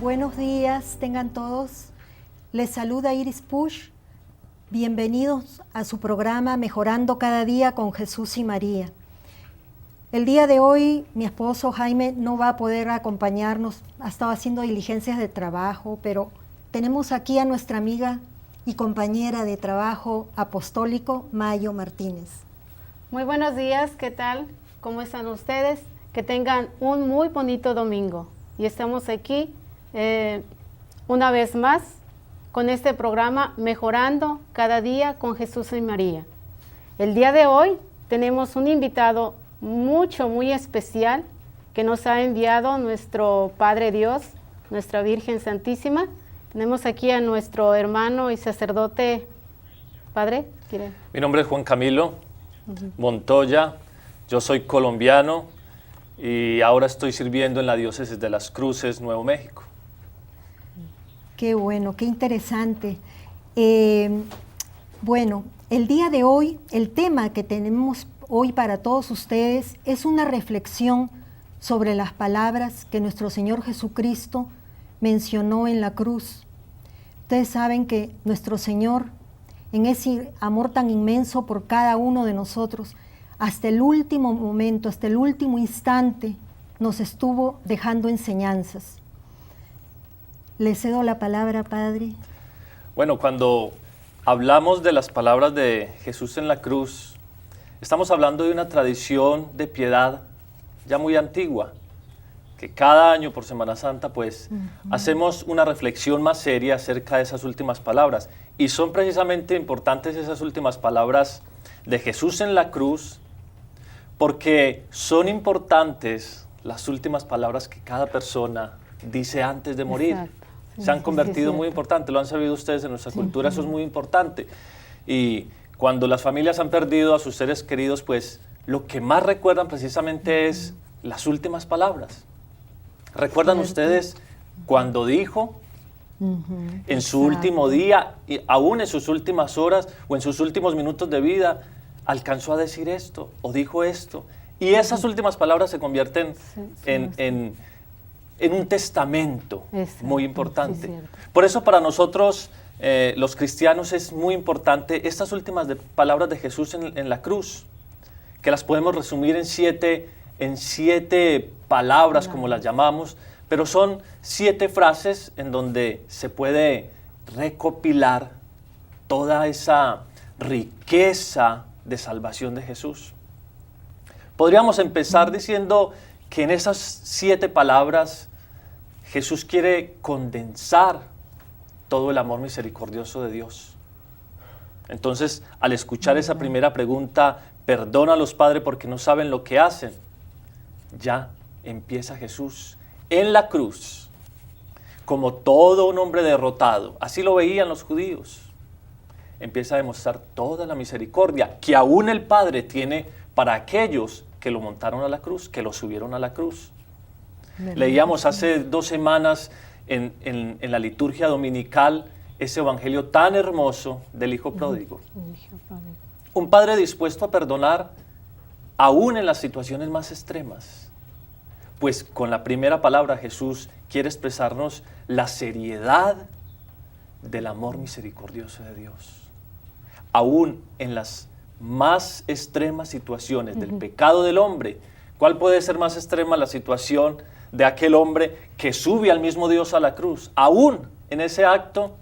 Buenos días, tengan todos. Les saluda Iris Push. Bienvenidos a su programa Mejorando cada día con Jesús y María. El día de hoy mi esposo Jaime no va a poder acompañarnos, ha estado haciendo diligencias de trabajo, pero tenemos aquí a nuestra amiga y compañera de trabajo apostólico, Mayo Martínez. Muy buenos días, ¿qué tal? ¿Cómo están ustedes? Que tengan un muy bonito domingo. Y estamos aquí una vez más con este programa Mejorando cada día con Jesús y María. El día de hoy tenemos un invitado muy especial que nos ha enviado nuestro Padre Dios, nuestra Virgen Santísima. Tenemos aquí a nuestro hermano y sacerdote. Padre, ¿quiere? Mi nombre es Juan Camilo Montoya, yo soy colombiano y ahora estoy sirviendo en la diócesis de Las Cruces, Nuevo México. Qué bueno, qué interesante. Bueno, el día de hoy, el tema que tenemos hoy para todos ustedes es una reflexión sobre las palabras que nuestro Señor Jesucristo mencionó en la cruz. Ustedes saben que nuestro Señor, en ese amor tan inmenso por cada uno de nosotros, hasta el último momento, hasta el último instante, nos estuvo dejando enseñanzas. Le cedo la palabra, Padre. Bueno, cuando hablamos de las palabras de Jesús en la cruz, estamos hablando de una tradición de piedad ya muy antigua, que cada año por Semana Santa pues hacemos una reflexión más seria acerca de esas últimas palabras. Y son precisamente importantes esas últimas palabras de Jesús en la cruz, porque son importantes las últimas palabras que cada persona dice antes de morir. Exacto. Se han convertido muy importantes, lo han sabido ustedes en nuestra cultura, eso es muy importante. Y cuando las familias han perdido a sus seres queridos, pues lo que más recuerdan precisamente es las últimas palabras. ¿Recuerdan ustedes cuando dijo en su último día, y aún en sus últimas horas o en sus últimos minutos de vida, alcanzó a decir esto o dijo esto? Y esas últimas palabras se convierten en un testamento muy importante. Sí, por eso para nosotros, los cristianos, es muy importante estas últimas palabras de Jesús en la cruz, que las podemos resumir en siete palabras, como las llamamos, pero son 7 frases en donde se puede recopilar toda esa riqueza de salvación de Jesús. Podríamos empezar diciendo que en esas 7 palabras Jesús quiere condensar todo el amor misericordioso de Dios. Entonces, al escuchar esa primera pregunta, perdónalos, Padre, porque no saben lo que hacen, ya empieza Jesús en la cruz, como todo un hombre derrotado, así lo veían los judíos, empieza a demostrar toda la misericordia que aún el Padre tiene para aquellos que lo montaron a la cruz, que lo subieron a la cruz. Leíamos hace 2 semanas en la liturgia dominical ese evangelio tan hermoso del Hijo Pródigo. Un padre dispuesto a perdonar aún en las situaciones más extremas. Pues con la primera palabra Jesús quiere expresarnos la seriedad del amor misericordioso de Dios. Aún en las más extremas situaciones del pecado del hombre, ¿cuál puede ser más extrema? La situación de aquel hombre que sube al mismo Dios a la cruz. Aún en ese acto,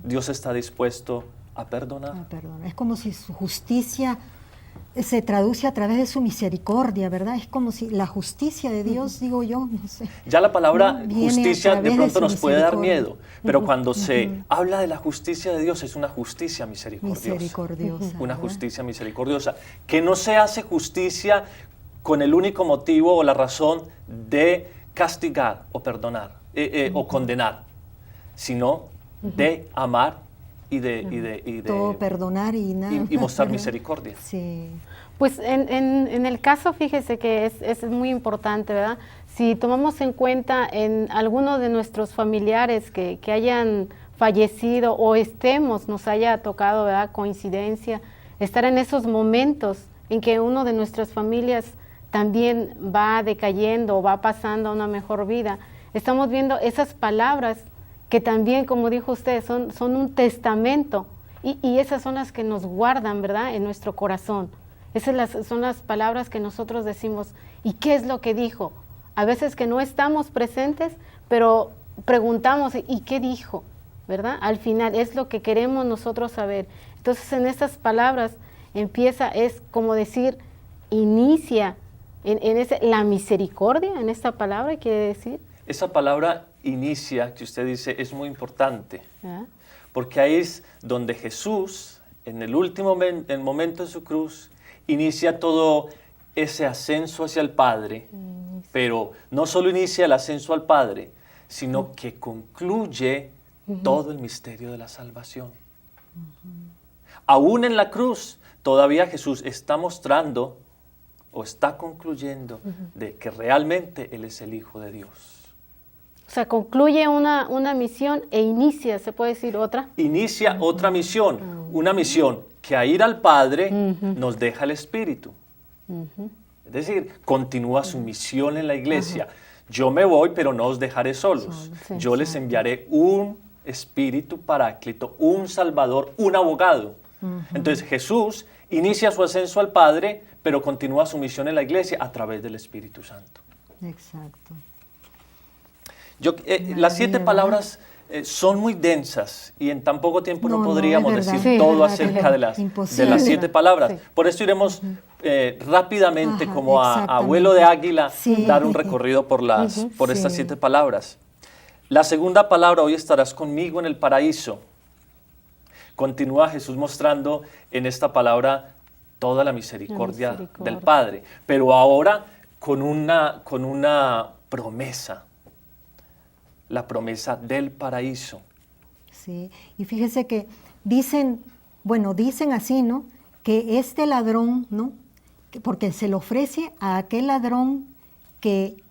Dios está dispuesto a perdonar. Es como si su justicia se traduce a través de su misericordia, ¿verdad? Es como si la justicia de Dios, digo yo, no sé. Ya la palabra justicia de pronto nos puede dar misericordia. miedo, pero cuando se habla de la justicia de Dios, es una justicia misericordiosa. Una justicia misericordiosa, que no se hace justicia con el único motivo o la razón de castigar o perdonar o condenar, sino de amar y de todo perdonar y nada. Y mostrar misericordia. Sí. Pues en el caso, fíjese que es muy importante, ¿verdad? Si tomamos en cuenta en algunos de nuestros familiares que hayan fallecido o nos haya tocado, ¿verdad?, coincidencia, estar en esos momentos en que uno de nuestras familias también va decayendo o va pasando a una mejor vida, estamos viendo esas palabras que también, como dijo usted, son un testamento y esas son las que nos guardan, ¿verdad?, en nuestro corazón. Son las palabras que nosotros decimos, ¿y qué es lo que dijo? A veces que no estamos presentes, pero preguntamos, ¿y qué dijo? ¿Verdad? Al final es lo que queremos nosotros saber. Entonces en estas palabras es como decir, inicia la misericordia, en esta palabra quiere decir. Esa palabra inicia, que usted dice, es muy importante, ¿Ah? porque ahí es donde Jesús, en el último el momento de su cruz, inicia todo ese ascenso hacia el Padre, pero no solo inicia el ascenso al Padre, sino que concluye todo el misterio de la salvación. Aún en la cruz, todavía Jesús está mostrando o está concluyendo de que realmente Él es el Hijo de Dios. O sea, concluye una misión e inicia, ¿se puede decir otra? Inicia otra misión, una misión que a ir al Padre nos deja el Espíritu. Es decir, continúa su misión en la iglesia. Yo me voy, pero no os dejaré solos. Yo les enviaré un Espíritu Paráclito, un Salvador, un abogado. Entonces Jesús inicia su ascenso al Padre, pero continúa su misión en la iglesia a través del Espíritu Santo. Exacto. Las 7 palabras son muy densas y en tan poco tiempo no podríamos es verdad. decir todo acerca de las 7 palabras. Sí. Por eso iremos rápidamente, como a abuelo de águila, dar un recorrido por estas 7 palabras. La segunda palabra, hoy estarás conmigo en el paraíso. Continúa Jesús mostrando en esta palabra toda la misericordia del Padre, pero ahora con una promesa. La promesa del paraíso. Sí, y fíjese que dicen así, ¿no? Que este ladrón, ¿no? Porque se le ofrece a aquel ladrón que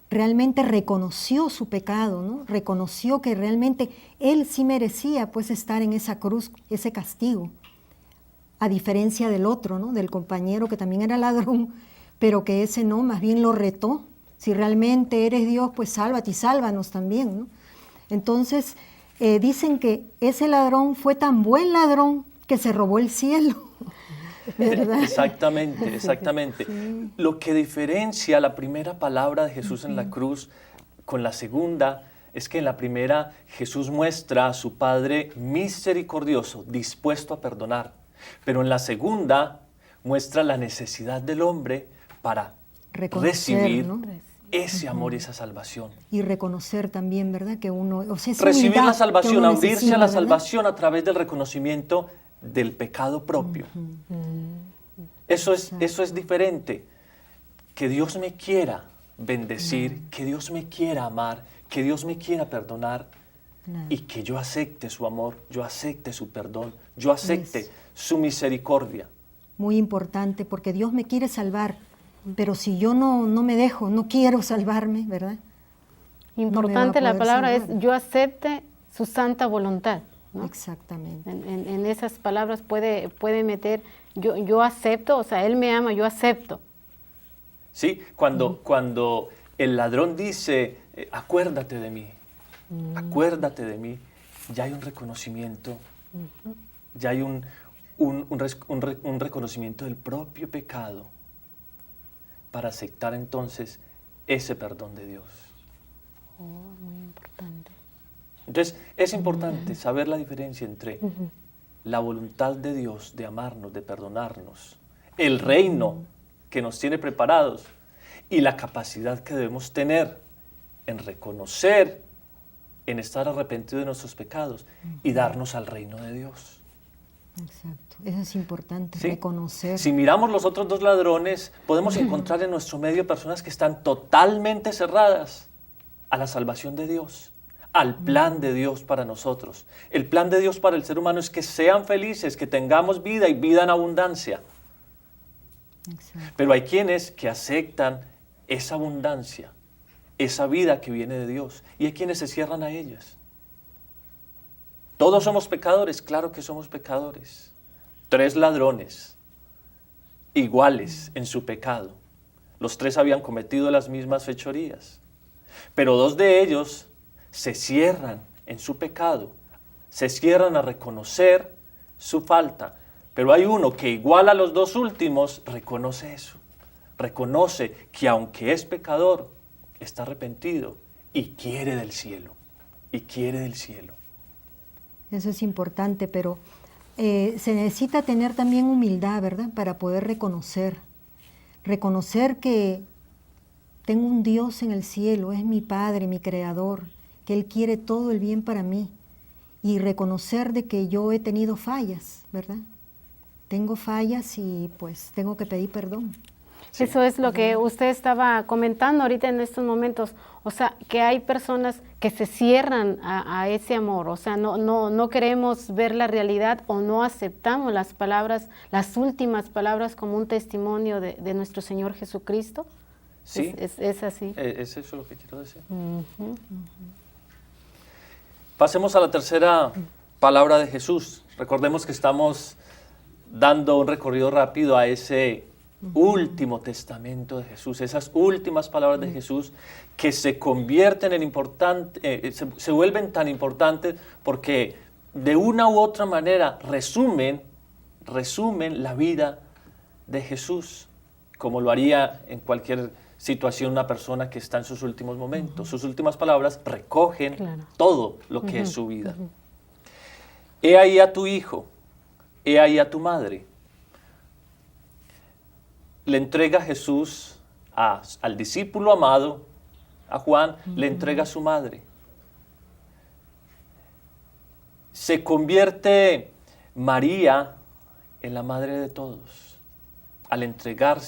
realmente reconoció su pecado, ¿no? Reconoció que realmente él sí merecía pues estar en esa cruz, ese castigo, a diferencia del otro, ¿no? Del compañero que también era ladrón, pero que ese no, más bien lo retó. Si realmente eres Dios, pues sálvate y sálvanos también, ¿no? Entonces, dicen que ese ladrón fue tan buen ladrón que se robó el cielo, ¿verdad? Exactamente. Sí. Lo que diferencia la primera palabra de Jesús en la cruz con la segunda es que en la primera Jesús muestra a su Padre misericordioso, dispuesto a perdonar, pero en la segunda muestra la necesidad del hombre para recibir, ¿no? Ese amor y esa salvación. Y reconocer también, ¿verdad? Que uno... O sea, recibir la salvación, abrirse a la salvación a través del reconocimiento del pecado propio. Eso es diferente. Que Dios me quiera bendecir, que Dios me quiera amar, que Dios me quiera perdonar y que yo acepte su amor, yo acepte su perdón, yo acepte su misericordia. Muy importante, porque Dios me quiere salvar. Pero si yo no me dejo, no quiero salvarme, ¿verdad? Importante la palabra salvar. Es yo acepte su santa voluntad, ¿no? Exactamente. En esas palabras puede meter yo acepto, o sea, Él me ama, yo acepto. Sí, cuando el ladrón dice, acuérdate de mí, ya hay un reconocimiento, ya hay un reconocimiento del propio pecado, para aceptar entonces ese perdón de Dios. Muy importante. Entonces, es importante saber la diferencia entre la voluntad de Dios de amarnos, de perdonarnos, el reino que nos tiene preparados y la capacidad que debemos tener en reconocer, en estar arrepentidos de nuestros pecados y darnos al reino de Dios. Exacto, eso es importante, ¿sí? Reconocer. Si miramos los otros 2 ladrones, podemos encontrar en nuestro medio personas que están totalmente cerradas a la salvación de Dios, al plan de Dios para nosotros. El plan de Dios para el ser humano es que sean felices, que tengamos vida y vida en abundancia. Exacto. Pero hay quienes que aceptan esa abundancia, esa vida que viene de Dios, y hay quienes se cierran a ellas. ¿Todos somos pecadores? Claro que somos pecadores. 3 ladrones, iguales en su pecado. Los 3 habían cometido las mismas fechorías. Pero 2 de ellos se cierran en su pecado, se cierran a reconocer su falta. Pero hay uno que igual a los 2 últimos reconoce eso, reconoce que aunque es pecador, está arrepentido y quiere del cielo, y quiere del cielo. Eso es importante, pero se necesita tener también humildad, ¿verdad? Para poder reconocer que tengo un Dios en el cielo, es mi Padre, mi Creador, que Él quiere todo el bien para mí, y reconocer de que yo he tenido fallas, ¿verdad? Tengo fallas y pues tengo que pedir perdón. Sí. Eso es lo que usted estaba comentando ahorita en estos momentos, o sea, que hay personas que se cierran a ese amor, o sea, no queremos ver la realidad o no aceptamos las palabras, las últimas palabras como un testimonio de nuestro Señor Jesucristo. Sí, es así. Es eso lo que quiero decir. Pasemos a la tercera palabra de Jesús. Recordemos que estamos dando un recorrido rápido a ese último testamento de Jesús, esas últimas palabras de Jesús que se convierten en se vuelven tan importantes porque de una u otra manera resumen la vida de Jesús, como lo haría en cualquier situación una persona que está en sus últimos momentos. Sus últimas palabras recogen todo lo que es su vida. He ahí a tu hijo, he ahí a tu madre. Le entrega Jesús al discípulo amado, a Juan, le entrega a su madre. Se convierte María en la madre de todos, al entregar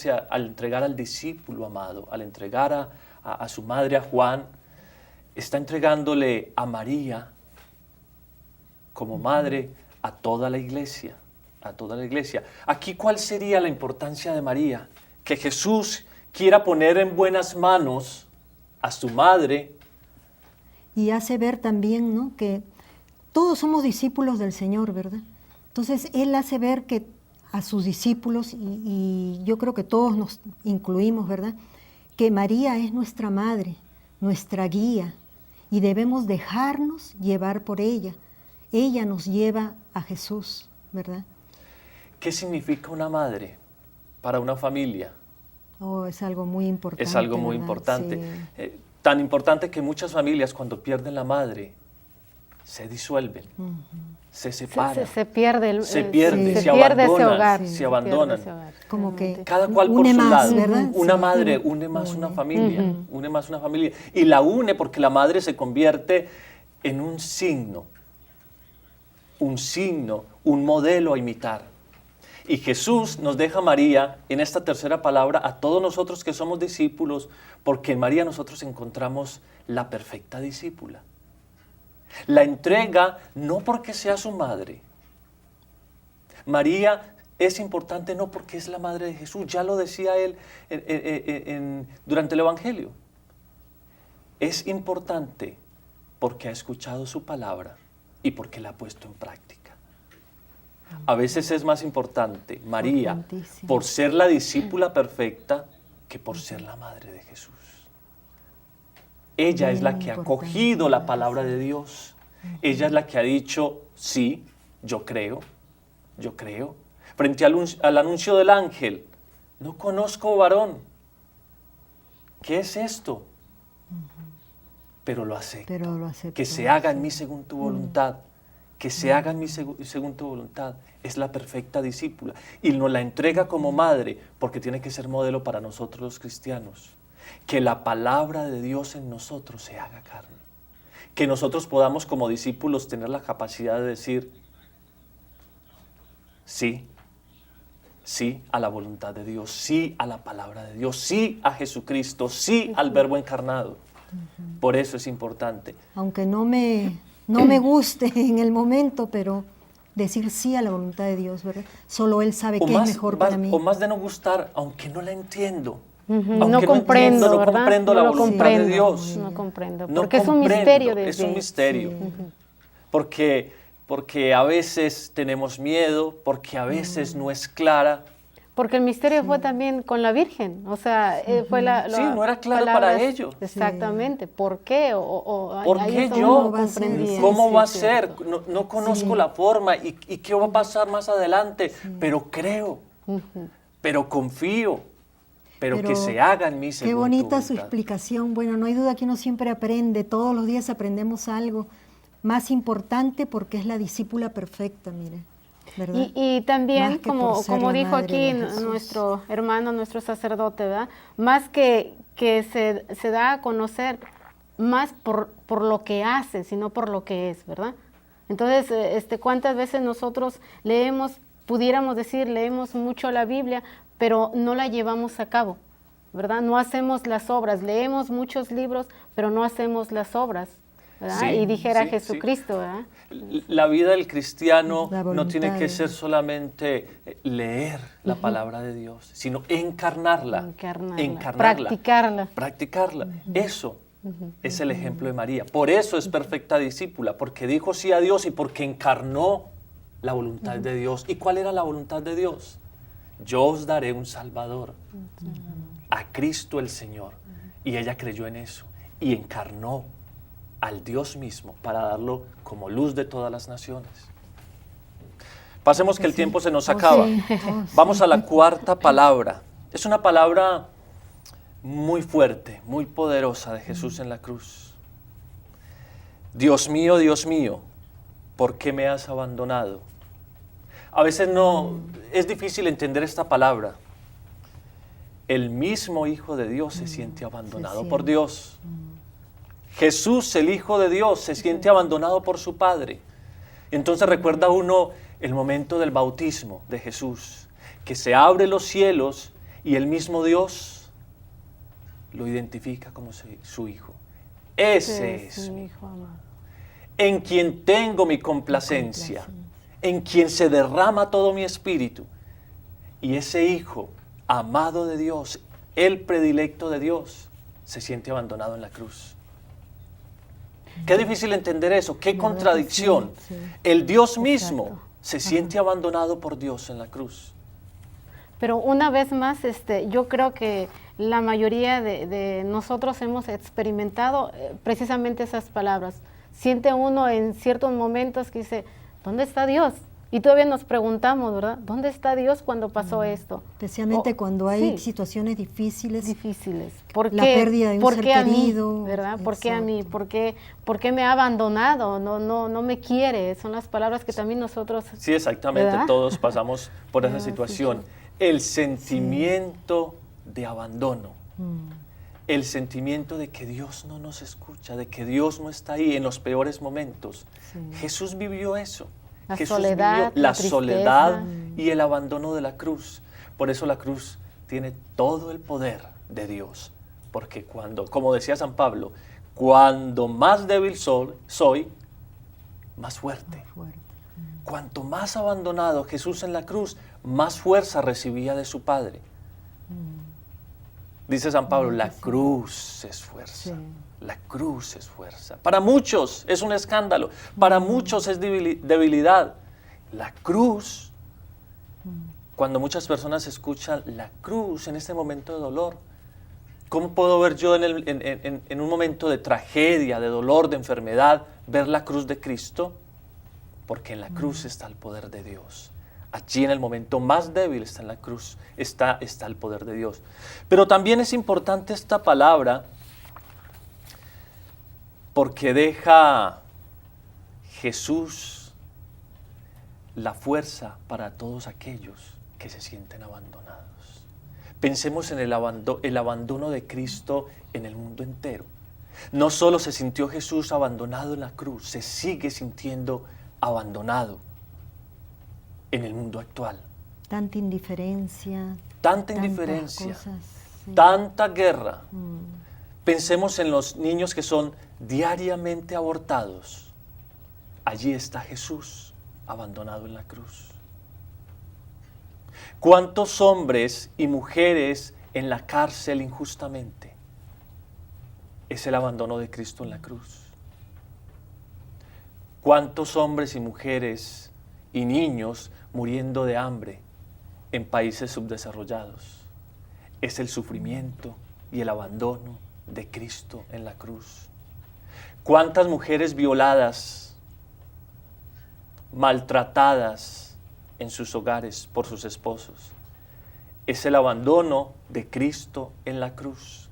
al discípulo amado, al entregar a su madre, a Juan, está entregándole a María como madre a toda la iglesia. A toda la iglesia. Aquí, ¿cuál sería la importancia de María? Que Jesús quiera poner en buenas manos a su madre. Y hace ver también, ¿no?, que todos somos discípulos del Señor, ¿verdad? Entonces, Él hace ver que a sus discípulos, y yo creo que todos nos incluimos, ¿verdad?, que María es nuestra madre, nuestra guía, y debemos dejarnos llevar por ella. Ella nos lleva a Jesús, ¿verdad? ¿Qué significa una madre para una familia? Oh, es algo muy importante. Es algo muy importante. Sí. Tan importante que muchas familias cuando pierden la madre se disuelven, se separan. Se pierde, se pierde ese hogar. Se abandonan. Como que cada cual por su lado. ¿Verdad? Una madre une más una familia, une más una familia. Y la une porque la madre se convierte en un signo, un modelo a imitar. Y Jesús nos deja a María en esta tercera palabra a todos nosotros que somos discípulos, porque en María nosotros encontramos la perfecta discípula. La entrega no porque sea su madre. María es importante no porque es la madre de Jesús, ya lo decía él durante el Evangelio. Es importante porque ha escuchado su palabra y porque la ha puesto en práctica. A veces es más importante María por ser la discípula perfecta que por ser la madre de Jesús. Ella es la que ha cogido la palabra de Dios. Ella es la que ha dicho, sí, yo creo. Frente al anuncio del ángel, no conozco varón. ¿Qué es esto? Pero lo acepto. Que se haga en mí según tu voluntad. Que se haga en mí según tu voluntad. Es la perfecta discípula. Y nos la entrega como madre porque tiene que ser modelo para nosotros los cristianos. Que la palabra de Dios en nosotros se haga carne. Que nosotros podamos como discípulos tener la capacidad de decir sí a la voluntad de Dios, sí a la palabra de Dios, sí a Jesucristo, sí al Verbo encarnado. Por eso es importante. Aunque no me guste en el momento, pero decir sí a la voluntad de Dios, ¿verdad? Solo Él sabe qué es mejor para mí. O más de no gustar, aunque no la entiendo. No comprendo la voluntad de Dios. No comprendo, porque es un misterio de Dios. Es un misterio. Porque a veces tenemos miedo, porque a veces no es clara. Porque el misterio fue también con la Virgen, o sea, fue Sí, no era claro para palabras- ellos. Exactamente, ¿por qué? ¿Por ahí qué es donde yo? no comprendían. ¿Cómo Sí, va a cierto. ser? No conozco la forma y qué va a pasar más adelante, pero creo, pero confío, pero que se haga en mí según Qué tu bonita su voluntad. explicación. Bueno, no hay duda que uno siempre aprende, todos los días aprendemos algo más importante porque es la discípula perfecta, mire, ¿verdad? Y también, Más que por ser como la dijo madre aquí de Jesús. nuestro hermano, nuestro sacerdote, ¿verdad? Más que se da a conocer más por lo que hace, sino por lo que es, ¿verdad? Entonces, ¿cuántas veces nosotros pudiéramos decir, leemos mucho la Biblia, pero no la llevamos a cabo, ¿verdad? No hacemos las obras, leemos muchos libros, pero no hacemos las obras, ¿verdad? Sí, y dijera sí, Jesucristo, ¿verdad? La vida del cristiano La no tiene voluntad que de ser Dios. solamente leer la palabra de Dios, sino encarnarla, Practicarla. practicarla. Eso es el ejemplo de María. Por eso es perfecta discípula, porque dijo sí a Dios y porque encarnó la voluntad de Dios. ¿Y cuál era la voluntad de Dios? Yo os daré un Salvador, a Cristo el Señor. Y ella creyó en eso y encarnó al Dios mismo para darlo como luz de todas las naciones. Pasemos que el tiempo se nos acaba. Vamos a la cuarta palabra. Es una palabra muy fuerte, muy poderosa de Jesús en la cruz. Dios mío, ¿por qué me has abandonado? A veces es difícil entender esta palabra. El mismo Hijo de Dios se siente abandonado por Dios. Jesús, el Hijo de Dios, se siente abandonado por su Padre. Entonces recuerda uno el momento del bautismo de Jesús, que se abren los cielos y el mismo Dios lo identifica como su Hijo. Ese es mi Hijo amado. en quien tengo mi complacencia, en quien se derrama todo mi espíritu. Y ese Hijo amado de Dios, el predilecto de Dios, se siente abandonado en la cruz. Qué difícil entender eso, qué contradicción. Sí. El Dios mismo Exacto. se siente abandonado por Dios en la cruz. Pero una vez más, yo creo que la mayoría de nosotros hemos experimentado precisamente esas palabras. Siente uno en ciertos momentos que dice, ¿dónde está Dios? Y todavía nos preguntamos, ¿verdad? ¿Dónde está Dios cuando pasó esto? Especialmente cuando hay sí, situaciones difíciles. ¿Por La qué? pérdida de un ¿Por ser qué a mí? querido? ¿Verdad? ¿Por qué a mí? Exacto. ¿Por qué me ha abandonado? No me quiere. Son las palabras que también nosotros... Sí, exactamente, ¿verdad? todos pasamos por esa Sí, situación. El sentimiento de abandono, el sentimiento de que Dios no nos escucha, de que Dios no está ahí en los peores momentos. Jesús vivió eso. La Jesús soledad, vivió la la tristeza. soledad y el abandono de la cruz. Por eso la cruz tiene todo el poder de Dios. Porque como decía San Pablo, cuando más débil soy, más fuerte. Cuanto más abandonado Jesús en la cruz, más fuerza recibía de su Padre. Dice San Pablo, la cruz es fuerza. La cruz es fuerza. Para muchos es un escándalo, para muchos es debilidad. La cruz, cuando muchas personas escuchan la cruz en este momento de dolor, ¿cómo puedo ver yo en un momento de tragedia, de dolor, de enfermedad, ver la cruz de Cristo? Porque en la cruz está el poder de Dios. Allí en el momento más débil está en la cruz, está el poder de Dios. Pero también es importante esta palabra porque deja Jesús la fuerza para todos aquellos que se sienten abandonados. Pensemos en el abandono de Cristo en el mundo entero. No solo se sintió Jesús abandonado en la cruz, se sigue sintiendo abandonado en el mundo actual. Tanta indiferencia. Tanta tantas indiferencia, cosas, sí. tanta guerra. Pensemos en los niños que son diariamente abortados. Allí está Jesús abandonado en la cruz. ¿Cuántos hombres y mujeres en la cárcel injustamente? Es el abandono de Cristo en la cruz. ¿Cuántos hombres y mujeres y niños muriendo de hambre? en países subdesarrollados. Es el sufrimiento y el abandono de Cristo en la cruz. ¿Cuántas mujeres violadas, maltratadas en sus hogares por sus esposos? Es el abandono de Cristo en la cruz.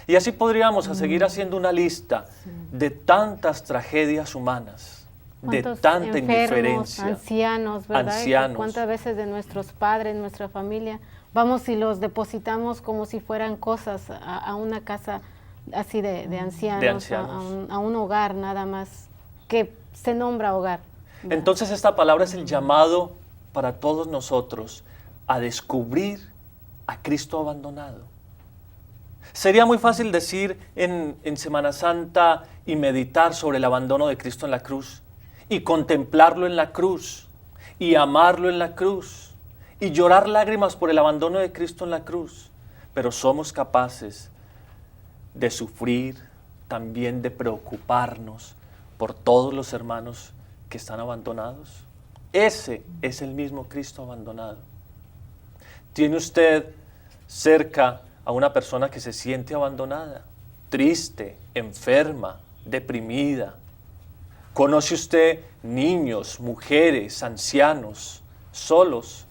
Y así podríamos seguir haciendo una lista de tantas tragedias humanas, de tanta indiferencia. Ancianos, ¿verdad? Ancianos. ¿Cuántas veces de nuestros padres, nuestra familia, vamos y los depositamos como si fueran cosas a una casa así de ancianos, a un hogar nada más, que se nombra hogar, ¿verdad? Entonces esta palabra es el llamado para todos nosotros a descubrir a Cristo abandonado. Sería muy fácil decir en Semana Santa y meditar sobre el abandono de Cristo en la cruz, y contemplarlo en la cruz, y amarlo en la cruz, y llorar lágrimas por el abandono de Cristo en la cruz. Pero somos capaces de sufrir, también de preocuparnos por todos los hermanos que están abandonados. Ese es el mismo Cristo abandonado. ¿Tiene usted cerca a una persona que se siente abandonada, triste, enferma, deprimida? ¿Conoce usted niños, mujeres, ancianos, solos?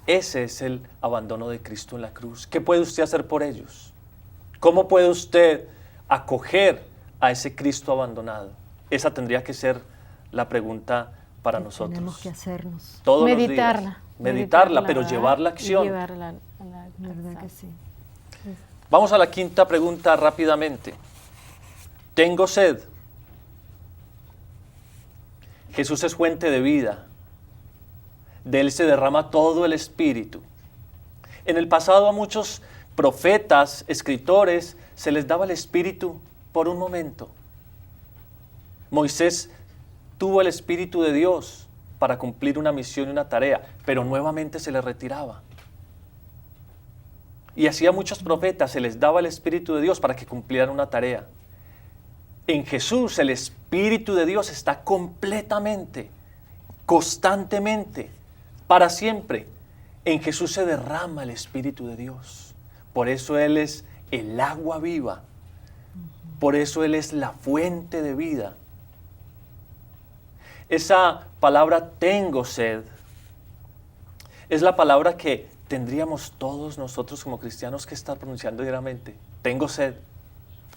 Ese es el abandono de Cristo en la cruz. ¿Qué puede usted hacer por ellos? ¿Cómo puede usted acoger a ese Cristo abandonado? Esa tendría que ser la pregunta para nosotros. Tenemos que hacernos. Todos Meditarla. los días. Meditarla, pero ¿verdad? llevarla a acción. Y llevarla a la ¿Verdad que sí? Vamos a la quinta pregunta rápidamente. Tengo sed. Jesús es fuente de vida. De Él se derrama todo el Espíritu. En el pasado a muchos profetas, escritores, se les daba el Espíritu por un momento. Moisés tuvo el Espíritu de Dios para cumplir una misión y una tarea, pero nuevamente se le retiraba. Y así a muchos profetas se les daba el Espíritu de Dios para que cumplieran una tarea. En Jesús el Espíritu de Dios está completamente, constantemente, para siempre. En Jesús se derrama el Espíritu de Dios. Por eso Él es el agua viva. Por eso Él es la fuente de vida. Esa palabra tengo sed es la palabra que tendríamos todos nosotros como cristianos que estar pronunciando diariamente. Tengo sed.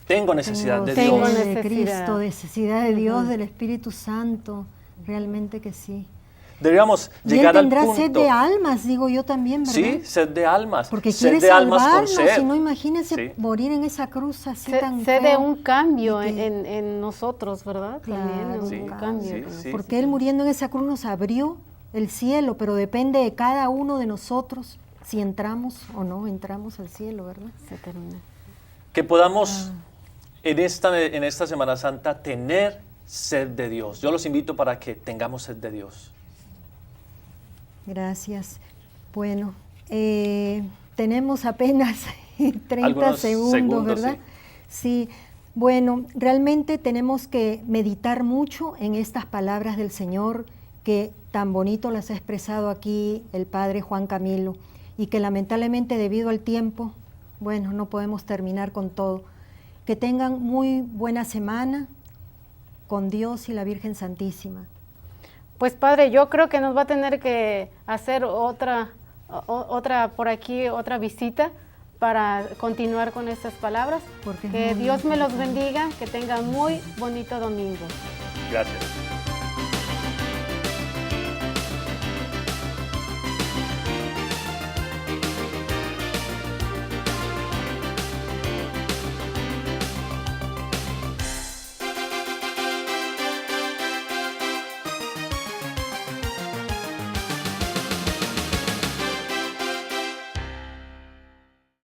Tengo necesidad de Tengo Dios. sed de Cristo, necesidad de Dios, del Espíritu Santo. Realmente que sí. Deberíamos Y Él llegar al tendrá punto. sed de almas, digo yo también, ¿verdad? Sí, sed de almas. Porque sed quiere de almas con salvarnos, sed. si no, imagínense Sí. morir en esa cruz así Se tan de feo. un cambio Y que- en nosotros, ¿verdad? También Claro, Sí, un claro. cambio. sí, en sí. Porque Él muriendo en esa cruz nos abrió el cielo, pero depende de cada uno de nosotros si entramos o no entramos al cielo, ¿verdad? Se termina. Que podamos en esta Semana Santa tener sed de Dios. Yo los invito para que tengamos sed de Dios. Gracias. Bueno, tenemos apenas 30 Algunos segundos, segundos, ¿verdad? Sí. Bueno, realmente tenemos que meditar mucho en estas palabras del Señor que tan bonito las ha expresado aquí el Padre Juan Camilo y que lamentablemente debido al tiempo, bueno, no podemos terminar con todo. Que tengan muy buena semana con Dios y la Virgen Santísima. Pues Padre, yo creo que nos va a tener que hacer otra por aquí, otra visita para continuar con estas palabras. Porque es Que muy Dios me los importante. bendiga, que tengan muy bonito domingo. Gracias.